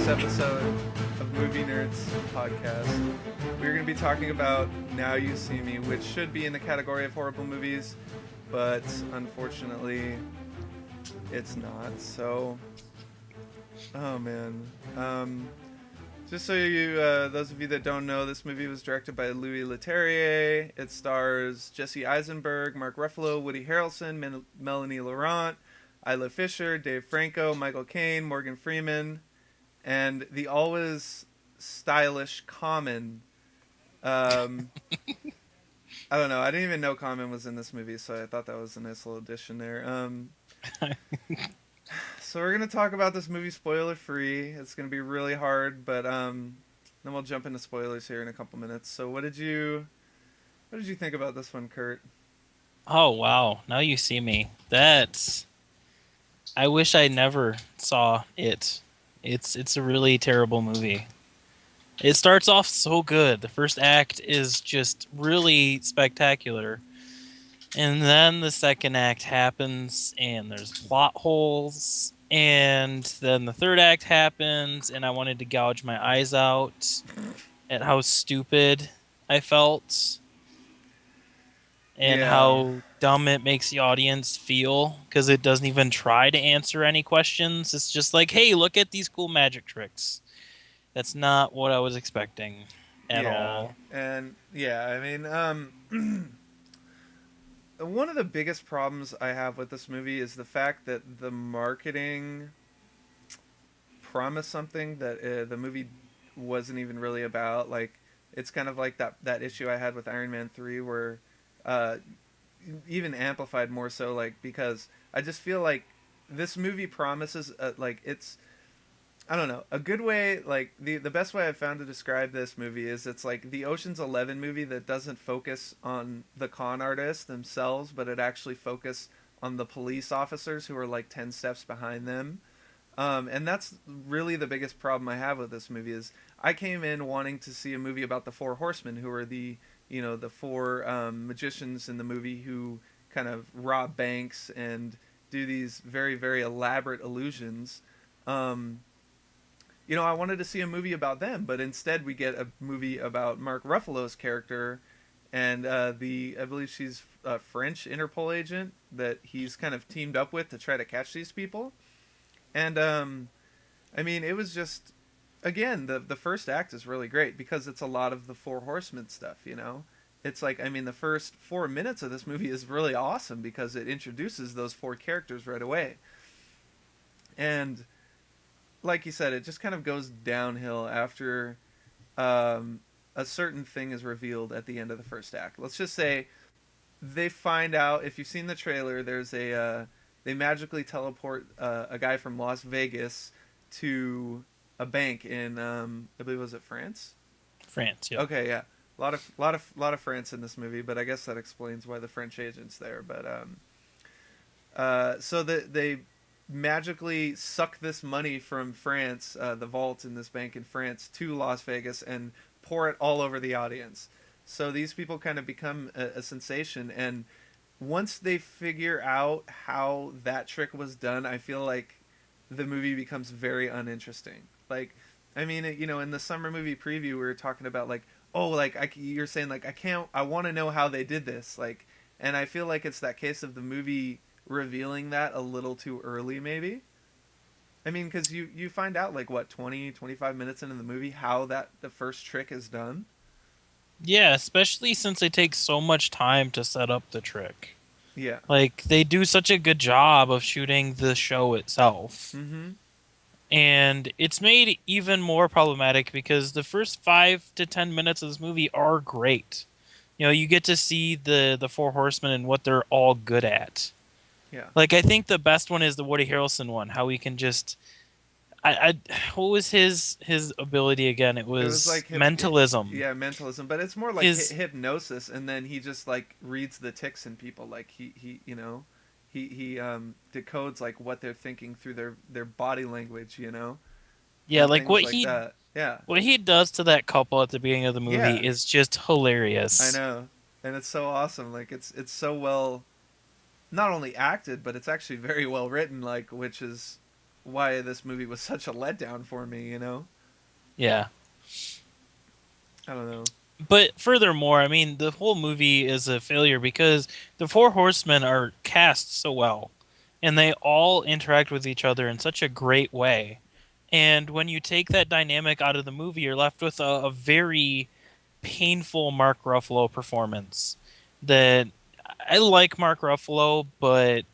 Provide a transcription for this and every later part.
episode of Movie Nerds podcast. We're going to be talking about Now You See Me, which should be in the category of horrible movies, but unfortunately, it's not. So, oh man. Just so you, those of you that don't know, this movie was directed by Louis Leterrier. It stars Jesse Eisenberg, Mark Ruffalo, Woody Harrelson, Melanie Laurent, Isla Fisher, Dave Franco, Michael Caine, Morgan Freeman, and the always stylish Common. I don't know. I didn't even know Common was in this movie, so I thought that was a nice little addition there. So we're gonna talk about this movie spoiler free. It's gonna be really hard, but then we'll jump into spoilers here in a couple minutes. So what did you think about this one, Kurt? Oh wow! Now you see me. That's. I wish I never saw it. It's a really terrible movie. It starts off so good. The first act is just really spectacular. And then the second act happens and there's plot holes. And then the third act happens and I wanted to gouge my eyes out at how stupid I felt. And how dumb it makes the audience feel because it doesn't even try to answer any questions. It's just like, hey, look at these cool magic tricks. That's not what I was expecting at all. And I mean, one of the biggest problems I have with this movie is the fact that the marketing promised something that the movie wasn't even really about. Like, it's kind of like that issue I had with Iron Man 3 where even amplified more so, like, because I just feel like this movie promises like it's, I don't know, a good way, like the best way I've found to describe this movie is it's like the Ocean's 11 movie that doesn't focus on the con artists themselves, but it actually focus on the police officers who are like 10 steps behind them. And that's really the biggest problem I have with this movie is I came in wanting to see a movie about the Four Horsemen, who are the four magicians in the movie who kind of rob banks and do these very, very elaborate illusions. I wanted to see a movie about them, but instead we get a movie about Mark Ruffalo's character and I believe she's a French Interpol agent that he's kind of teamed up with to try to catch these people. And I mean, it was just, again, the first act is really great because it's a lot of the Four Horsemen stuff, It's like, I mean, the first 4 minutes of this movie is really awesome because it introduces those four characters right away. And like you said, it just kind of goes downhill after a certain thing is revealed at the end of the first act. Let's just say they find out, if you've seen the trailer, there's they magically teleport a guy from Las Vegas to a bank in I believe, was it France? France, yeah. Okay, yeah. A lot of France in this movie, but I guess that explains why the French agent's there. But so they magically suck this money from France, the vault in this bank in France, to Las Vegas and pour it all over the audience. So these people kind of become a sensation, and once they figure out how that trick was done, I feel like the movie becomes very uninteresting. Like, I mean, in the summer movie preview, we were talking about like, oh, like you're saying like I want to know how they did this, like, and I feel like it's that case of the movie revealing that a little too early, maybe. I mean, because you find out like what 20-25 minutes into the movie how the first trick is done. Yeah, especially since they take so much time to set up the trick. Yeah. Like, they do such a good job of shooting the show itself. Mm-hmm. And it's made even more problematic because the first 5 to 10 minutes of this movie are great. You get to see the Four Horsemen and what they're all good at. Yeah. Like, I think the best one is the Woody Harrelson one. How he can just... what was his ability again? It was like mentalism. Mentalism, but it's more like hypnosis, and then he just like reads the tics in people. Like he decodes like what they're thinking through their body language. Yeah, like what what he does to that couple at the beginning of the movie is just hilarious. I know, and it's so awesome. Like it's so well, not only acted, but it's actually very well written. Like, which is why this movie was such a letdown for me. Yeah. I don't know. But furthermore, I mean, the whole movie is a failure because the Four Horsemen are cast so well, and they all interact with each other in such a great way. And when you take that dynamic out of the movie, you're left with a very painful Mark Ruffalo performance. That I like Mark Ruffalo, but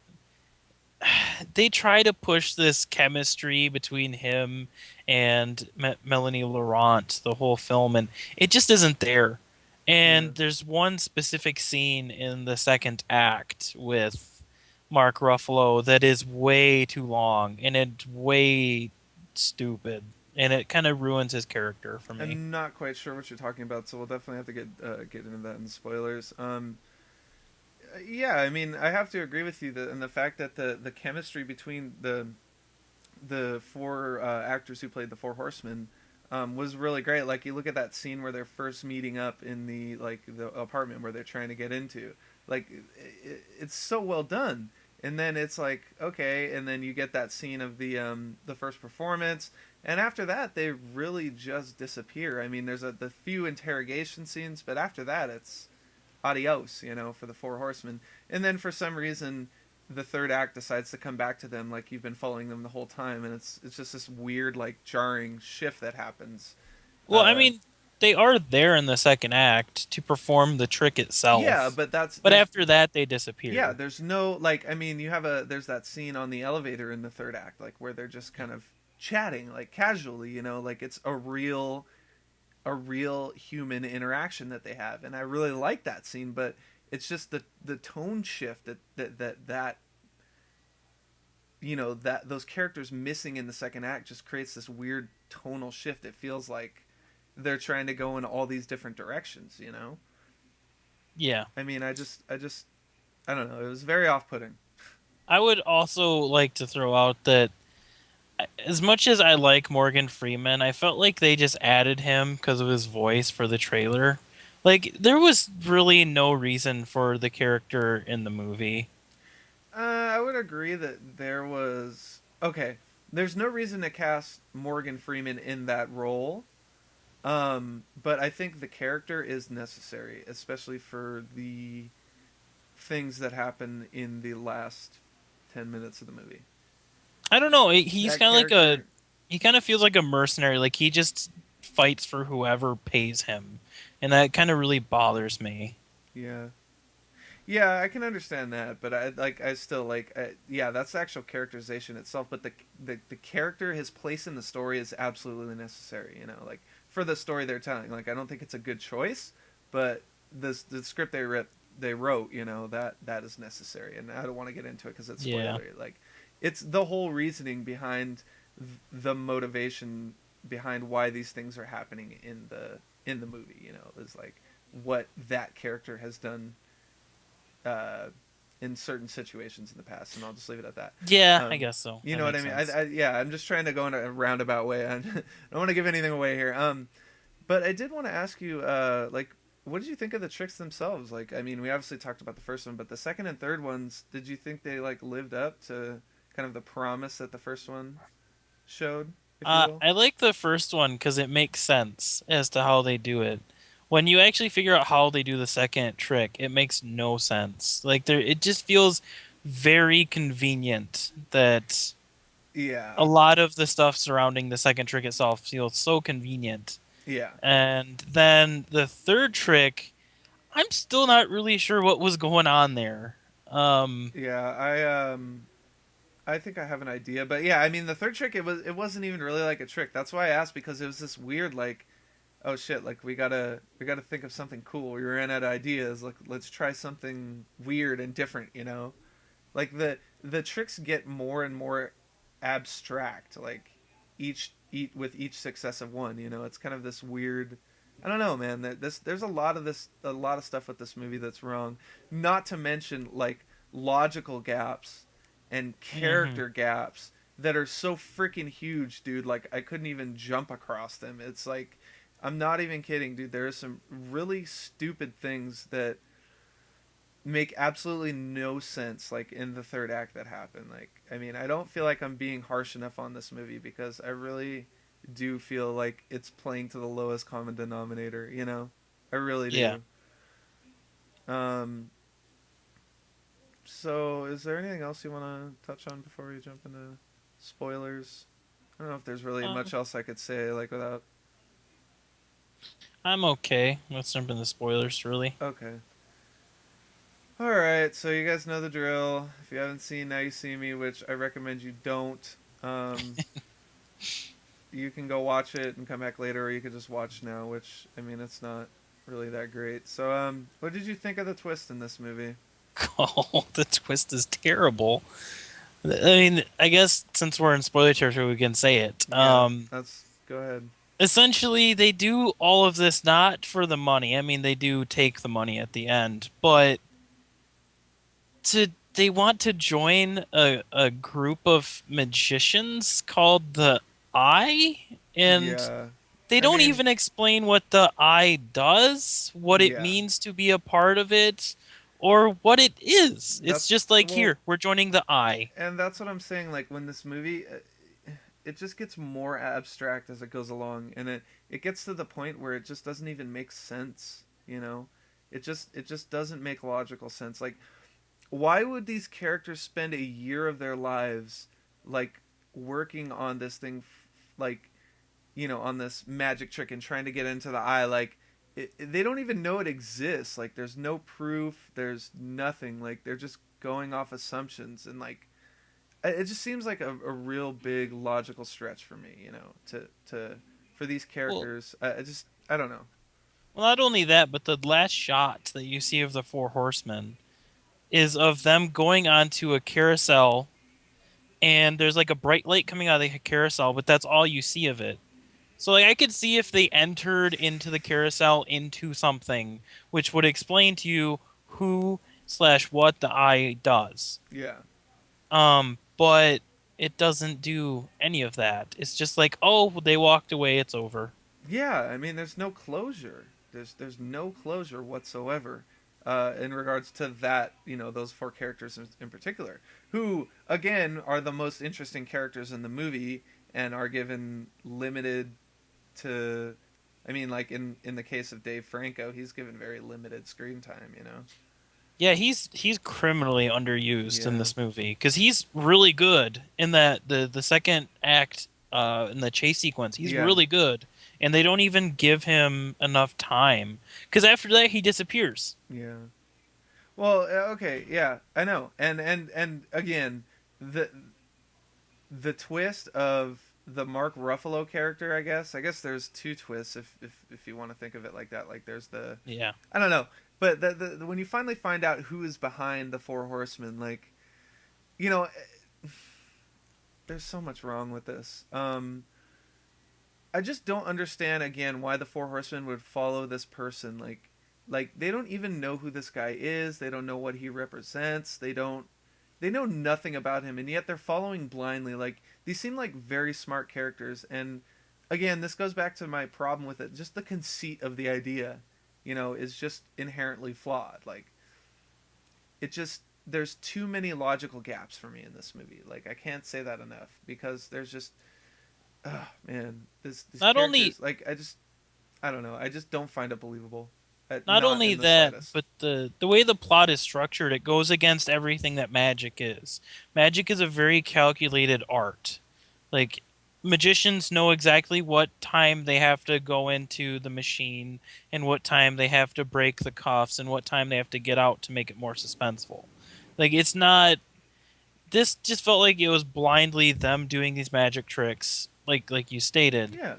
they try to push this chemistry between him and Melanie Laurent the whole film, and it just isn't there. Yeah. And there's one specific scene in the second act with Mark Ruffalo that is way too long and it's way stupid, and it kind of ruins his character for me. I'm not quite sure what you're talking about, so we'll definitely have to get into that in spoilers. Yeah, I mean, I have to agree with you that, and the fact that the chemistry between the four actors who played the Four Horsemen was really great. Like, you look at that scene where they're first meeting up in the apartment where they're trying to get into. Like, it's so well done. And then it's like, okay, and then you get that scene of the first performance, and after that they really just disappear. I mean, there's the few interrogation scenes, but after that it's adios, for the Four Horsemen. And then for some reason, the third act decides to come back to them like you've been following them the whole time, and it's just this weird, like, jarring shift that happens. Well, I Uh, mean, they are there in the second act to perform the trick yeah, itself, but but after that they yeah, disappear. there's no, like, I mean, there's that scene on the elevator in the third act, like, where they're just kind of chatting, like, casually, like it's a real human interaction that they have, and I really like that scene, but it's just the tone shift that that those characters missing in the second act just creates this weird tonal shift. It feels like they're trying to go in all these different directions. Yeah. I mean, I don't know, it was very off-putting. I would also like to throw out that as much as I like Morgan Freeman, I felt like they just added him because of his voice for the trailer. Like, there was really no reason for the character in the movie. I would agree that there was, okay, there's no reason to cast Morgan Freeman in that role. But I think the character is necessary, especially for the things that happen in the last 10 minutes of the movie. I don't know. He's That kind of like a. character, He kind of feels like a mercenary. Like, he just fights for whoever pays him. And that kind of really bothers me. yeah. Yeah, I can understand that, but I still yeah, that's the actual characterization itself, but the character, his place in the story is absolutely necessary, like, for the story they're telling. Like, I don't think it's a good choice, but the script they wrote, that is necessary, and I don't want to get into it cuz it's Yeah. spoilery. Like, it's the whole reasoning behind the motivation behind why these things are happening in the movie, is like what that character has done uh, in certain situations in the past, and I'll just leave it at that. Yeah, I Um, guess so. you That know what I makes mean? sense. Yeah, I'm just trying to go in a roundabout way. I don't want to give anything away here. But I did want to ask you, like, what did you think of the tricks themselves? Like, I mean, we obviously talked about the first one, but the second and third ones, did you think they, like, lived up to kind of the promise that the first one showed, if you will? I like the first one because it makes sense as to how they do it. When you actually figure out how they do the second trick, it makes no sense. Like, there, it just feels very convenient that Yeah, a lot of the stuff surrounding the second trick itself feels so convenient. yeah, And then the third trick, I'm still not really sure what was going on there. Um, yeah. I think I have an idea, but yeah, I mean, the third trick, it wasn't even really like a trick. That's why I asked, because it was this weird, like, oh shit, like, we gotta think of something cool. We ran out of ideas. Like, let's try something weird and different. Like, the tricks get more and more abstract. Like, with each successive one. It's kind of this weird. I don't know, man. There's a lot of stuff with this movie that's wrong. Not to mention, like, logical gaps and mhm. character gaps that are so freaking huge, dude. Like, I couldn't even jump across them. It's like, I'm not even kidding, dude. There are some really stupid things that make absolutely no sense, like in the third act that happened. Like, I mean, I don't feel like I'm being harsh enough on this movie because I really do feel like it's playing to the lowest common denominator. You know, I really Yeah. do. Um, so is there anything else you want to touch on before we jump into spoilers? I don't know if there's really Um, much else I could say like without. I'm okay. Let's jump into spoilers, really. Okay. All right, so you guys know the drill. If you haven't seen Now You See Me, which I recommend you don't, um, you can go watch it and come back later, or you could just watch now, which, I mean, it's not really that great. So, what did you think of the twist in this movie? Oh, the twist is terrible. I mean, I guess since we're in spoiler territory, we can say it. Yeah, that's. Go ahead. Essentially, they do all of this not for the money. I mean, they do take the money at the end, but they want to join a group of magicians called the Eye, and Yeah. they I don't mean, even explain what the Eye does, what it yeah. means to be a part of it, or what it is. It's That's. just like, Well, here, we're joining the Eye. and that's what I'm saying. Like, when this movie. It just gets more abstract as it goes along, and it gets to the point where it just doesn't even make sense, you know. It just doesn't make logical sense. Like, why would these characters spend a year of their lives like working on this thing, like, you know, on this magic trick and trying to get into the eye? Like, they don't even know it exists. Like, there's no proof, there's nothing. Like, they're just going off assumptions, and like, it just seems like a real big logical stretch for me, you know, to for these Well, characters. I just, I don't know. well, not only that, but the last shot that you see of the Four Horsemen is of them going onto a carousel, and there's like a bright light coming out of the carousel, but that's all you see of it. So like I could see if they entered into the carousel into something, which would explain to you who slash what the eye does. Yeah, But it doesn't do any of that. It's just like, oh, they walked away, it's over. yeah. I mean, there's no closure. There's no closure whatsoever in regards to that. You know, those four characters in particular, who again are the most interesting characters in the movie and are given limited to. I mean, like in the case of Dave Franco, he's given very limited screen time. You know. Yeah, he's criminally underused in Yeah. this movie because he's really good in that the second act in the chase sequence. He's Yeah. really good, and they don't even give him enough time because after that he disappears. Yeah. Well, okay, yeah, I know, and again, the the twist of the Mark Ruffalo character, I guess there's two twists if you want to think of it like that. Like there's the, Yeah. I don't know, but when you finally find out who is behind the Four Horsemen, like, you know, there's so much wrong with this. I just don't understand again why the Four Horsemen would follow this person. Like they don't even know who this guy is. They don't know what he represents. They know nothing about him, and yet they're following blindly. Like, these seem like very smart characters, and again, this goes back to my problem with it. Just the conceit of the idea, you know, is just inherently flawed. Like, it just there's too many logical gaps for me in this movie. Like, I can't say that enough because there's just, oh man, these Not only characters. Like, I don't know. I just don't find it believable. not Not only in the that, slightest. but the way the plot is structured, it goes against everything that magic is. Magic is a very calculated art. Like magicians know exactly what time they have to go into the machine and what time they have to break the cuffs and what time they have to get out to make it more suspenseful. Like it's not this just felt like it was blindly them doing these magic tricks like you stated. Yeah.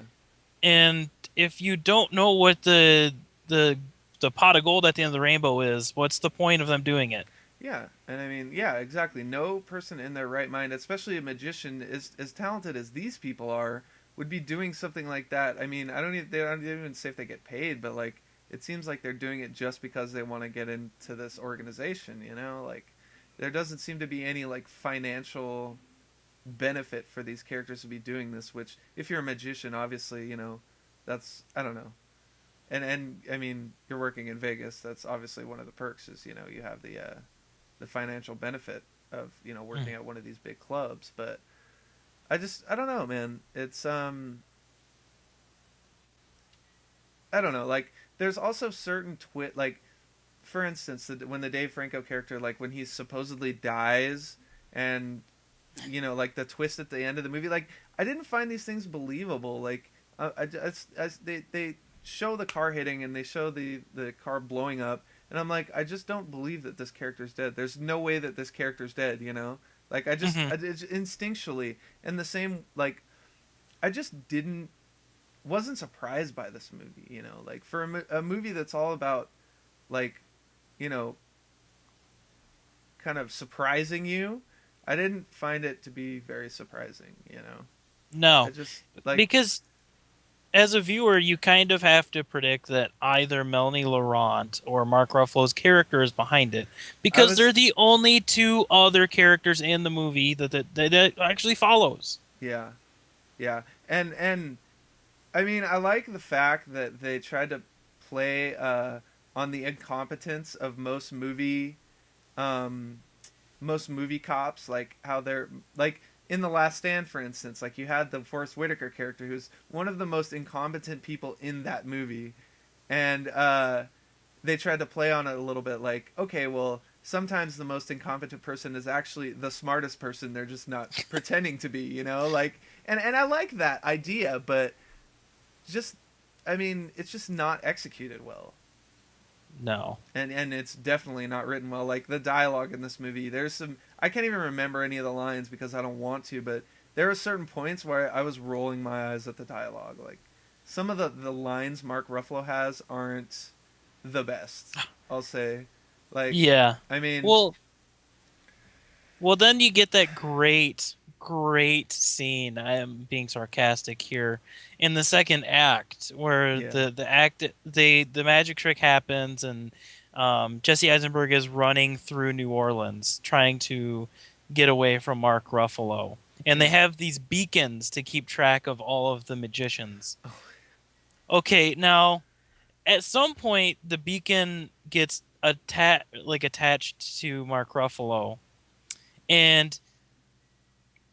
And if you don't know what the the pot of gold at the end of the rainbow is, what's the point of them doing it? Yeah, and I mean, yeah, exactly. No person in their right mind, especially a magician as talented as these people are, would be doing something like that. I mean, I don't even they don't even say if they get paid, but like it seems like they're doing it just because they want to get into this organization, you know? Like there doesn't seem to be any like financial benefit for these characters to be doing this, which if you're a magician, obviously, you know, that's I don't know. and I mean, you're working in Vegas. That's obviously one of the perks is you have the financial benefit of Mm. working at one of these big clubs. But I don't know, man. It's I don't know. Like there's also certain like for instance, when the Dave Franco character, like when he supposedly dies, and like the twist at the end of the movie, like I didn't find these things believable. Like they show the car hitting and they show the car blowing up, and I'm like, I just don't believe that this character's dead. There's no way that this character's dead. Like Hmm. it's instinctually, and the same like I just didn't wasn't surprised by this movie. Like for a movie that's all about like you know kind of surprising you, I didn't find it to be very surprising. I No, just like because as a viewer, you kind of have to predict that either Melanie Laurent or Mark Ruffalo's character is behind it, I because they're was the only two other characters in the movie that actually follows. yeah, yeah. And I mean, I like the fact that they tried to play on the incompetence of um most movie cops, like how they're like in The Last Stand, for instance. Like you had the Forrest Whitaker character, who's one of the most incompetent people in that movie, and they tried to play on it a little bit. Like, okay, well, sometimes the most incompetent person is actually the smartest person. They're just not pretending to be, Like, and I like that idea, but just, I mean, it's just not executed well. No. And it's definitely not written well. Like the dialogue in this movie, there's some I can't even remember any of the lines because I don't want to, but there are certain points where I was rolling my eyes at the dialogue. Like some of the lines Mark Ruffalo has aren't the best. I'll say, like, Yeah. I mean, Well, well, then you get that great scene. I am being sarcastic here in the second act, where yeah, the magic trick happens, and Jesse Eisenberg is running through New Orleans trying to get away from Mark Ruffalo, and they yeah, have these beacons to keep track of all of the magicians. Okay, now at some point the beacon gets attached to Mark Ruffalo, and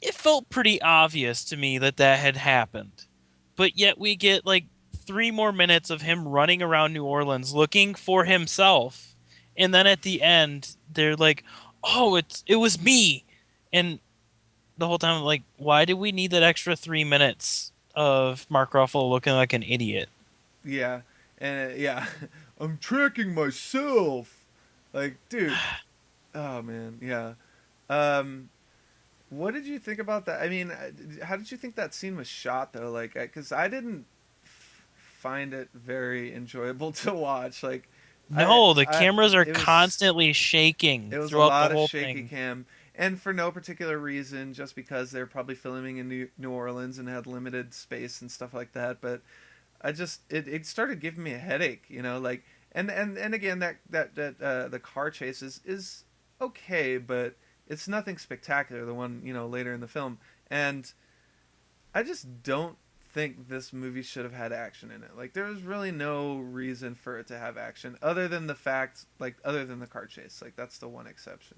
it felt pretty obvious to me that that had happened. But yet we get like 3 more minutes of him running around New Orleans looking for himself. And then at the end, they're like, "Oh, it was me." And the whole time, I'm like, why do we need that extra 3 minutes of Mark Ruffalo looking like an idiot? yeah, and yeah, I'm tracking myself. Like, dude, oh man, yeah. Um, What did you think about that? I mean, how did you think that scene was shot though? Like, because I didn't find it very enjoyable to watch. Like, No, the cameras are it was constantly shaking it was a throughout the lot of whole shaky thing. cam, and for no particular reason, just because they're probably filming in New Orleans and had limited space and stuff like that. But it started giving me a headache, like and again that the car chase is okay, but it's nothing spectacular. The one later in the film, and I just don't think this movie should have had action in it. Like there was really no reason for it to have action other than the fact, like other than the car chase. Like that's the one exception.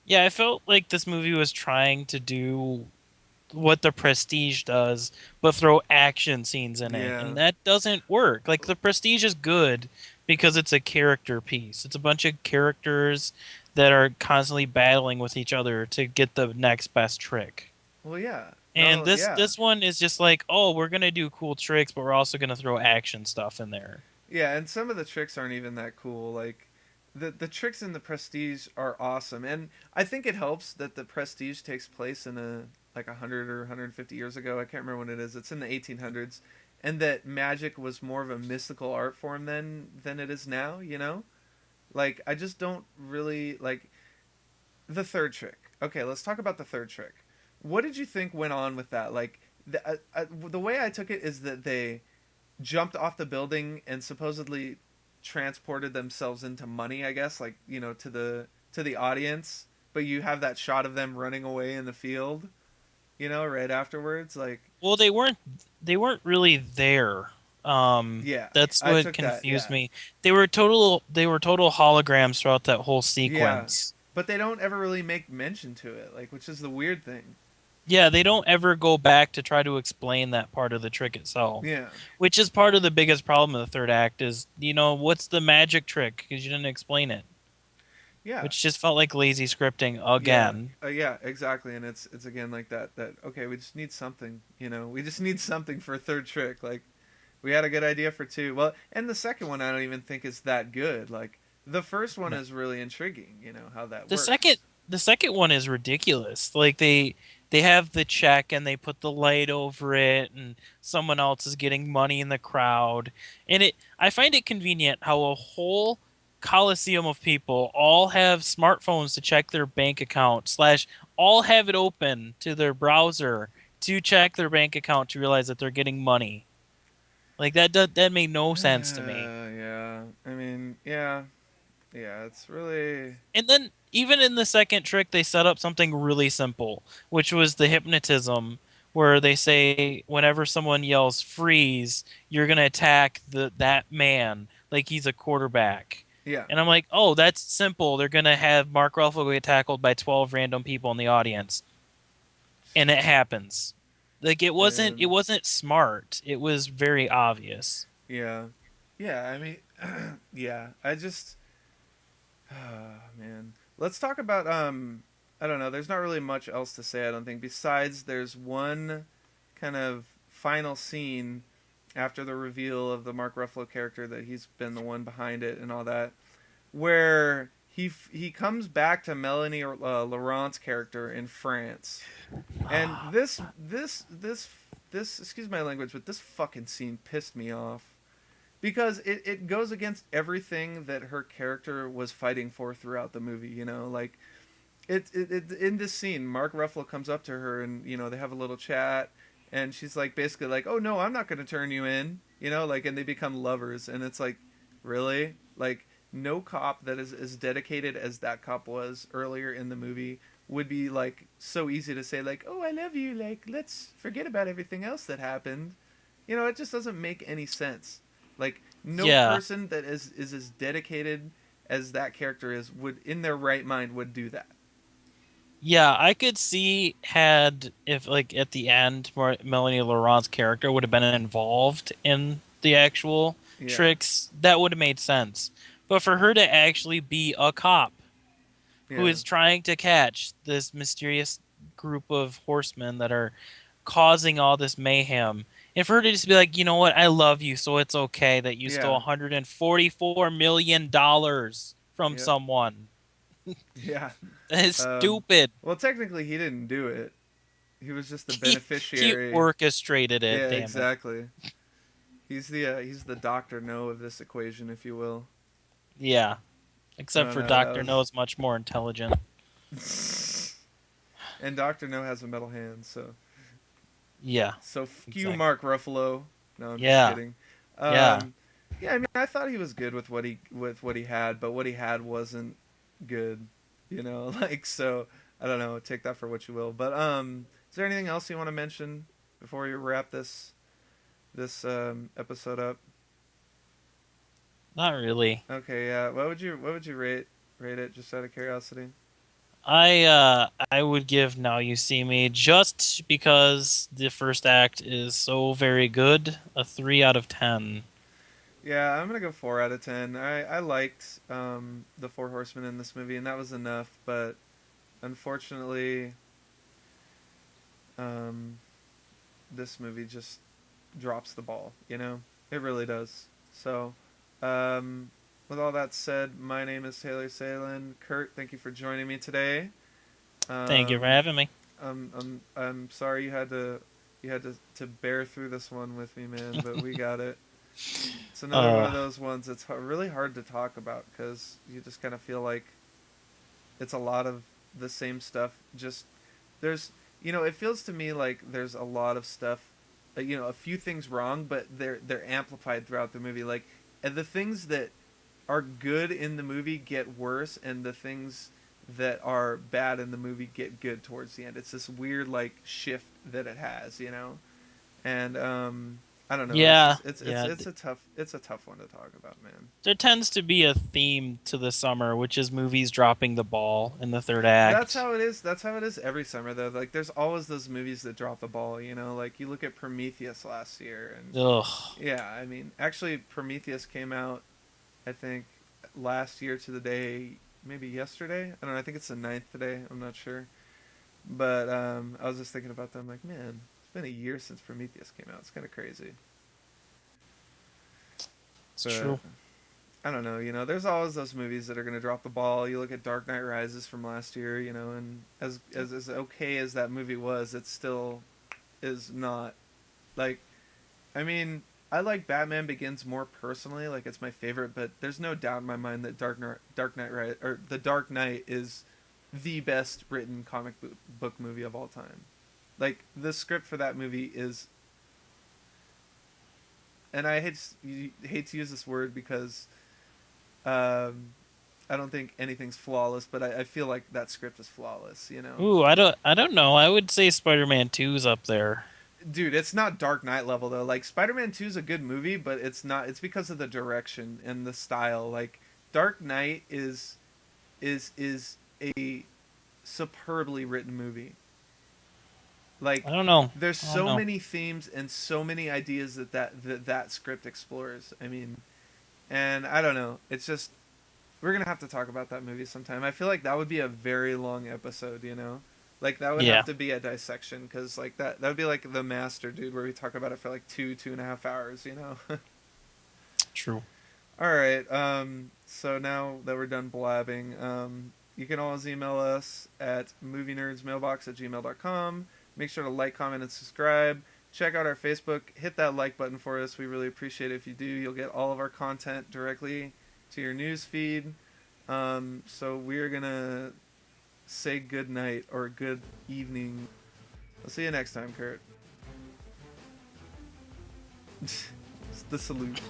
Yeah, I felt like this movie was trying to do what the Prestige does, but throw action scenes in it, Yeah. and that doesn't work. Like the Prestige is good because it's a character piece. It's a bunch of characters that are constantly battling with each other to get the next best trick. Well, yeah. And No, this yeah. this one is just like, oh, we're gonna do cool tricks, but we're also gonna throw action stuff in there. Yeah, and some of the tricks aren't even that cool. Like the tricks in the Prestige are awesome, and I think it helps that the Prestige takes place in a like 100 or 150 years ago. I can't remember when it is. It's in the 1800s, and that magic was more of a mystical art form than it is now. Like I just don't really like the third trick. Okay, let's talk about the third trick. What did you think went on with that? Like the way I took it is that they jumped off the building and supposedly transported themselves into money, I guess, like, to the audience, but you have that shot of them running away in the field, right afterwards, like Well, they weren't really there. Yeah, That's I what took that. confused Yeah, me. They were total holograms throughout that whole yeah, sequence. but they don't ever really make mention to it, like, which is the weird thing. Yeah, they don't ever go back to try to explain that part of the trick itself, Yeah, which is part of the biggest problem in the third act is, what's the magic trick? Because you didn't explain it, yeah, which just felt like lazy scripting yeah, again. yeah, exactly. And it's again like that. That okay, we just need something. We just need something for a third trick. Like we had a good idea for two. Well, and the second one I don't even think is that good. Like the first one No. is really intriguing. How that The second works. the second one is ridiculous. Like they have the check and they put the light over it and someone else is getting money in the crowd. And I find it convenient how a whole coliseum of people all have smartphones to check their bank account slash all have it open to their browser to check their bank account to realize that they're getting money. Like that made no sense to me. Yeah. I mean, yeah, yeah. It's really And then even in the second trick, they set up something really simple, which was the hypnotism, where they say whenever someone yells "freeze," you're gonna attack that man like he's a quarterback. yeah, And I'm like, oh, that's simple. They're gonna have Mark Ruffalo get tackled by 12 random people in the audience, and it happens. Like it and wasn't smart. It was very obvious. yeah, yeah. I mean, yeah. I just man. Let's talk about I don't know. There's not really much else to say, I don't think, besides there's one kind of final scene after the reveal of the Mark Ruffalo character that he's been the one behind it and all that, where he comes back to Melanie Laurent's character in France, and this excuse my language, but this fucking scene pissed me off because it goes against everything that her character was fighting for throughout the movie. Like it in this scene, Mark Ruffalo comes up to her and they have a little chat, and she's like basically like, "Oh no, I'm not going to turn you in," like, and they become lovers, and it's like, really, like no cop that is as dedicated as that cop was earlier in the movie would be like so easy to say like, "Oh, I love you," like let's forget about everything else that happened. It just doesn't make any sense. Like no Yeah, person that is as dedicated as that character is would in their right mind would do that. Yeah, I could see had if like at the end Melanie Laurent's character would have been involved in the actual Yeah. tricks, that would have made sense. But for her to actually be a cop who Yeah. is trying to catch this mysterious group of horsemen that are causing all this mayhem, and for her to just be like, you know what, I love you, so it's okay that you stole Yeah. $144 million from Yep. someone. Yeah. That is Um stupid. well, technically he didn't do it. He was just the He beneficiary. orchestrated it. Yeah, Damn it. exactly. He's the Dr. No of this equation, if you will. Yeah. I Except don't for know. Doctor No's much more intelligent. That was and Dr. No has a metal hand, so Yeah. fuck you, Exactly. Mark Ruffalo. No, I'm just Yeah. kidding. Yeah. Yeah, I mean, I thought he was good with what he had, but what he had wasn't good. Like, so I don't know. Take that for what you will. But is there anything else you want to mention before we wrap this episode up? Not really. Okay, yeah. What would you rate it just out of curiosity? I would give Now You See Me just because the first act is so very good, a 3 out of 10. Yeah, I'm gonna go 4 out of 10. I liked the Four Horsemen in this movie, and that was enough. But unfortunately, um, this movie just drops the ball. It really does. So, um, with all that said, my name is Taylor Salen. Kurt, thank you for joining me today. Thank you for Um, having me. I'm sorry you had to bear through this one with me, man, but we got it. It's another one Uh of those ones that's really hard to talk about because you just kind of feel like it's a lot of the same stuff. Just there's, it feels to me like there's a lot of stuff, a few things wrong, but they're amplified throughout the movie. Like, and the things that are good in the movie get worse, and the things that are bad in the movie get good towards the end. It's this weird like shift that it has. And I don't know. It's Yeah, just yeah. it's a tough one to talk about, man. There tends to be a theme to the summer, which is movies dropping the ball in the third act. That's how it is every summer though. Like there's always those movies that drop the ball, you know? Like you look at Prometheus last year and Ugh. yeah, I mean, actually Prometheus came out I think last year to the day, maybe yesterday. I don't know, I think it's the ninth today. I'm not sure. But I was just thinking about that. I'm like, man, it's been a year since Prometheus came out. It's kind of crazy. It's But true. I don't know. You know, there's always those movies that are going to drop the ball. You look at Dark Knight Rises from last year. You know, and as okay as that movie was, it still is not like. I mean, I like Batman Begins more personally. Like it's my favorite, but there's no doubt in my mind that Dark Knight or The Dark Knight is the best written book movie of all time. Like the script for that movie is, and I hate to use this word because um, I don't think anything's flawless, but I feel like that script is flawless. You know, Ooh, I don't know. I would say Spider-Man 2's up there. dude, it's not Dark Knight level though. Like Spider-Man 2 is a good movie, but it's not. It's because of the direction and the style. Like Dark Knight is a superbly written movie. I Like don't know. there's I don't so know. many themes and so many ideas that script explores. I mean, and I don't know. It's just we're gonna have to talk about that movie sometime. I feel like that would be a very long episode. You know, like that would have Yeah, to be a dissection because like that would be like the master dude where we talk about it for like 2.5 hours. You know. true. All right. So now that we're done blabbing, you can always email us at movienerdsmailbox@gmail.com. Make sure to like, comment, and subscribe. Check out our Facebook. Hit that like button for us. We really appreciate it if you do. You'll get all of our content directly to your news feed. So we're gonna say good night or good evening. I'll see you next time, Kurt. It's the salute.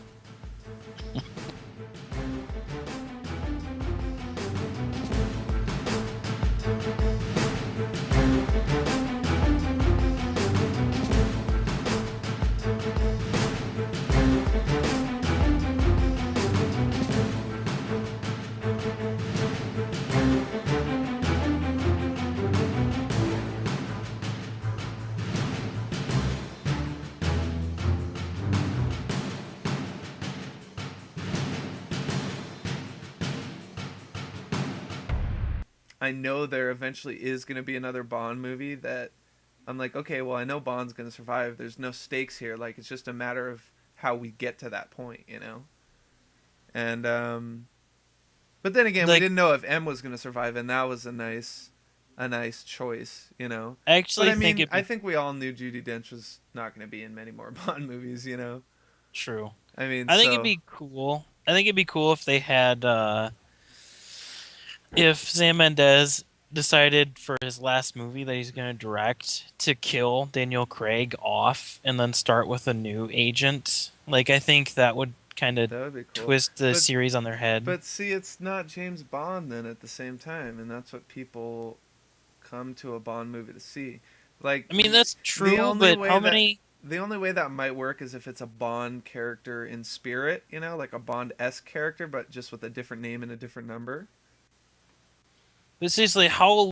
I know there eventually is going to be another Bond movie that I'm like, okay, well, I know Bond's going to survive. There's no stakes here. Like, it's just a matter of how we get to that point, you know? And, but then again, we Like, didn't know if M was going to survive, and that was a nice choice, you know? I But actually I think mean, it'd I be think we all knew Judi Dench was not going to be in many more Bond movies, you know? true. I mean, I think it'd so, be cool. I think it'd be cool if they had if Sam Mendes decided for his last movie that he's going to direct to kill Daniel Craig off and then start with a new agent. Like I think that would kind of that would be cool. twist the But, series on their head. but see, it's not James Bond then at the same time, and that's what people come to a Bond movie to see. Like I mean, that's the true, only but way how that many the only way that might work is if it's a Bond character in spirit, you know, like a Bond-esque character, but just with a different name and a different number. but seriously, how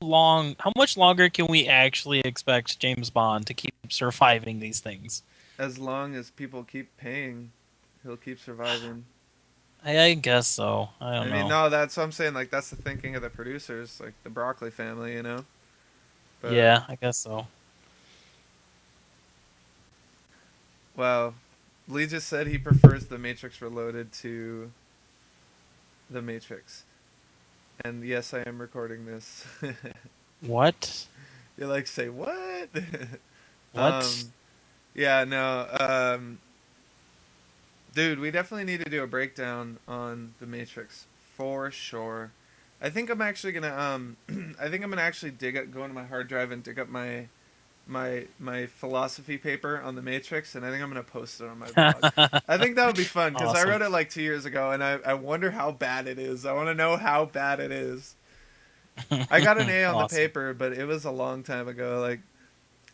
much longer can we actually expect James Bond to keep surviving these things? As long as people keep paying, he'll keep surviving. I guess so. I I don't mean, know. no, that's what I'm saying. Like that's the thinking of the producers, like the Broccoli family, you know. But Yeah, I guess so. wow, Lee just said he prefers The Matrix Reloaded to The Matrix. And yes, I am recording this. What? You're like, say what? What? um, yeah, no, dude, we definitely need to do a breakdown on the Matrix for sure. I think I'm actually gonna, I think I'm gonna actually go into my hard drive and dig up my philosophy paper on the Matrix, and I think I'm gonna post it on my blog. I think that would be fun because I Awesome. wrote it like 2 years ago, and I wonder how bad it is. I want to know how bad it is. I got an A on the Awesome. paper, but it was a long time ago. Like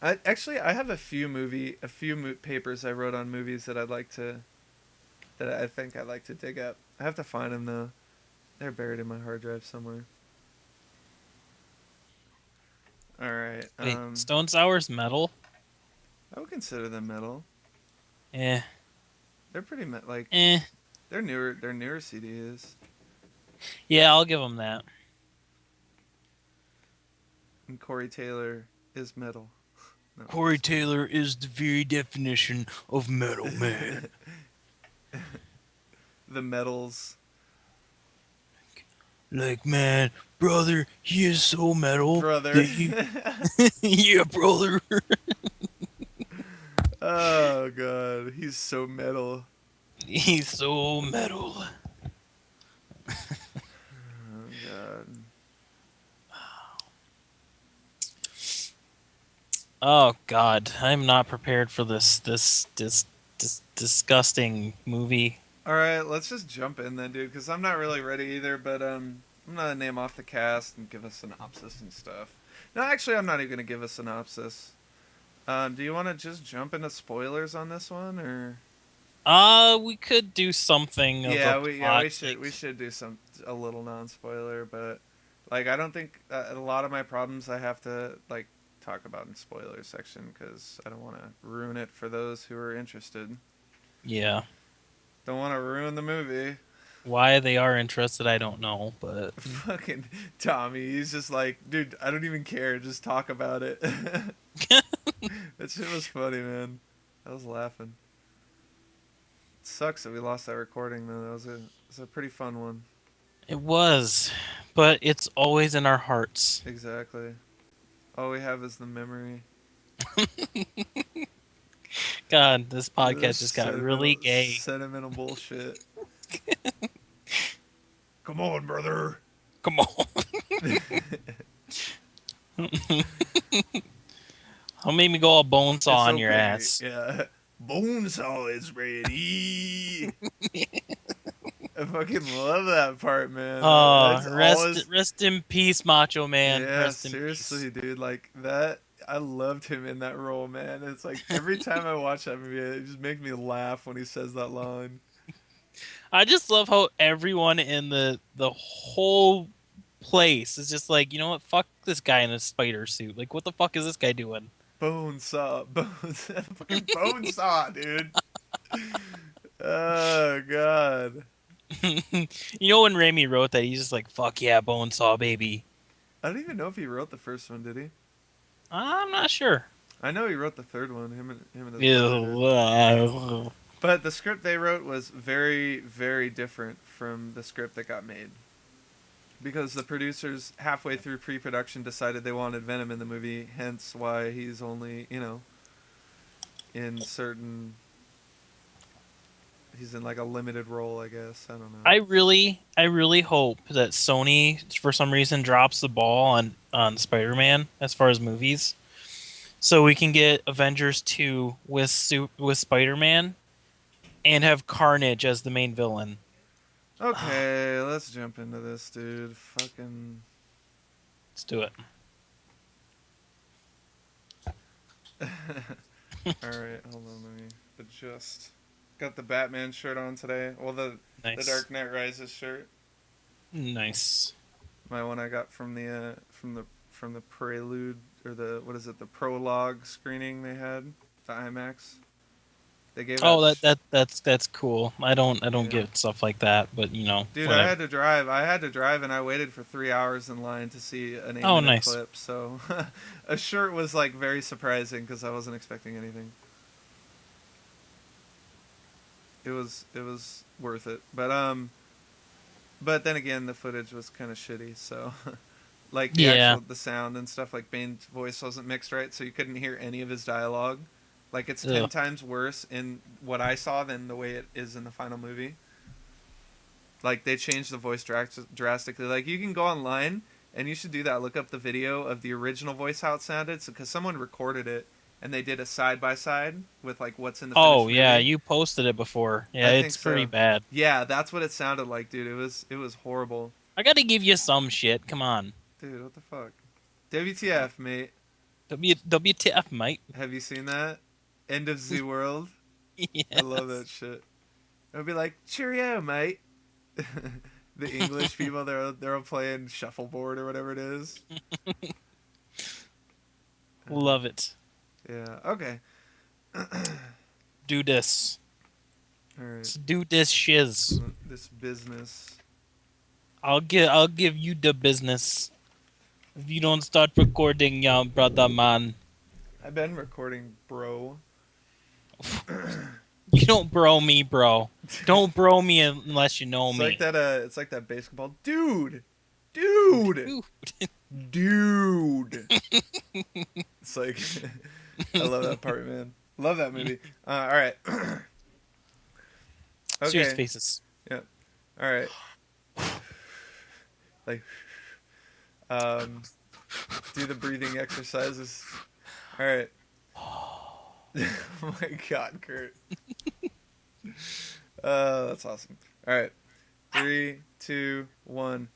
I have a few papers I wrote on movies that that I think I'd like to dig up. I have to find them though. They're buried in my hard drive somewhere. All right. Wait, Stone Sour's metal? I would consider them metal. Eh, They're pretty like eh. they're newer. They're newer CDs. Yeah, I'll give them that. And Corey Taylor is metal. No, Corey Taylor is the very definition of metal, man. the metals. Like, man, brother, he is so metal. Brother. That he... yeah, brother. Oh god, he's so metal. He's so metal. Oh god. Oh God, I'm not prepared for this disgusting movie. All right, let's just jump in then, dude, because I'm not really ready either. But I'm gonna name off the cast and give a synopsis and stuff. No, actually, I'm not even gonna give a synopsis. Do you want to just jump into spoilers on this one, or? We could do something. We should do a little non-spoiler, but like I don't think a lot of my problems I have to like talk about in spoiler section because I don't want to ruin it for those who are interested. Yeah. Don't want to ruin the movie. Why they are interested, I don't know, but Fucking Tommy, he's just like, dude, I don't even care. Just talk about it. That shit was funny, man. I was laughing. It sucks that we lost that recording, though. It was a pretty fun one. it was. But it's always in our hearts. Exactly. All we have is the memory. God, this podcast just got really gay. Sentimental bullshit. Come on, brother. Come on. Don't make me go all bone saw on your ass. Yeah. Bonesaw is ready. I fucking love that part, man. Rest in peace, Macho Man. Yeah, Rest in seriously, peace. dude. Like that, I loved him in that role, man. It's like every time I watch that movie, it just makes me laugh when he says that line. I just love how everyone in the whole place is just like, you know what? Fuck this guy in a spider suit. Like, what the fuck is this guy doing? Bonesaw, fucking Bonesaw, dude. Oh god. You know when Raimi wrote that, he's just like, "Fuck yeah, Bonesaw, baby." I don't even know if he wrote the first one, did he? I'm not sure. I know he wrote the third one. Him and his Ew. brother did. But the script they wrote was very, very different from the script that got made. Because the producers, halfway through pre-production, decided they wanted Venom in the movie, hence why he's only, in certain... He's in, like, a limited role, I guess. I don't know. I really hope that Sony, for some reason, drops the ball on Spider-Man as far as movies. So we can get Avengers 2 with Spider-Man and have Carnage as the main villain. Okay, let's jump into this, dude. Fucking... Let's do it. Alright, hold on, let me adjust. Got the Batman shirt on today. Well, the Dark Knight Rises shirt. Nice. My one I got from the prelude, or the prologue screening they had, the IMAX. They gave. Oh, that's cool. I don't get stuff like that, but Dude, whatever. I had to drive, and I waited for 3 hours in line to see an 8-minute nice. clip. So, a shirt was like very surprising because I wasn't expecting anything. It was worth it, but then again, the footage was kind of shitty. So, like the sound and stuff, like Bane's voice wasn't mixed right, so you couldn't hear any of his dialogue. Like, it's 10 times worse in what I saw than the way it is in the final movie. Like, they changed the voice drastically. Like, you can go online, and you should do that. Look up the video of the original voice, how it sounded. Because someone recorded it, and they did a side-by-side with, like, what's in the finished movie. Yeah, you posted it before. Yeah, it's pretty bad. Yeah, that's what it sounded like, dude. It was horrible. I gotta give you some shit. Come on. Dude, what the fuck? WTF, mate. WTF, mate? Have you seen that? End of the world. I love that Yes. shit. It'll be like, cheerio, mate. The English people, they're all playing shuffleboard or whatever it is. Love it. Yeah. Okay. All Do this. right. Let's do this shiz. This business. I'll give you the business. If you don't start recording, young brother man. I've been recording, bro. You don't bro me, bro. Don't bro me unless you know It's me. like that. It's like that basketball, dude. Dude. Ooh. Dude. It's like, I love that part, man. Love that movie. All right. Serious Okay. faces. Yeah. All right. Like, um, do the breathing exercises. All right. Oh my God, Kurt. That's awesome. All right. 3, 2, 1.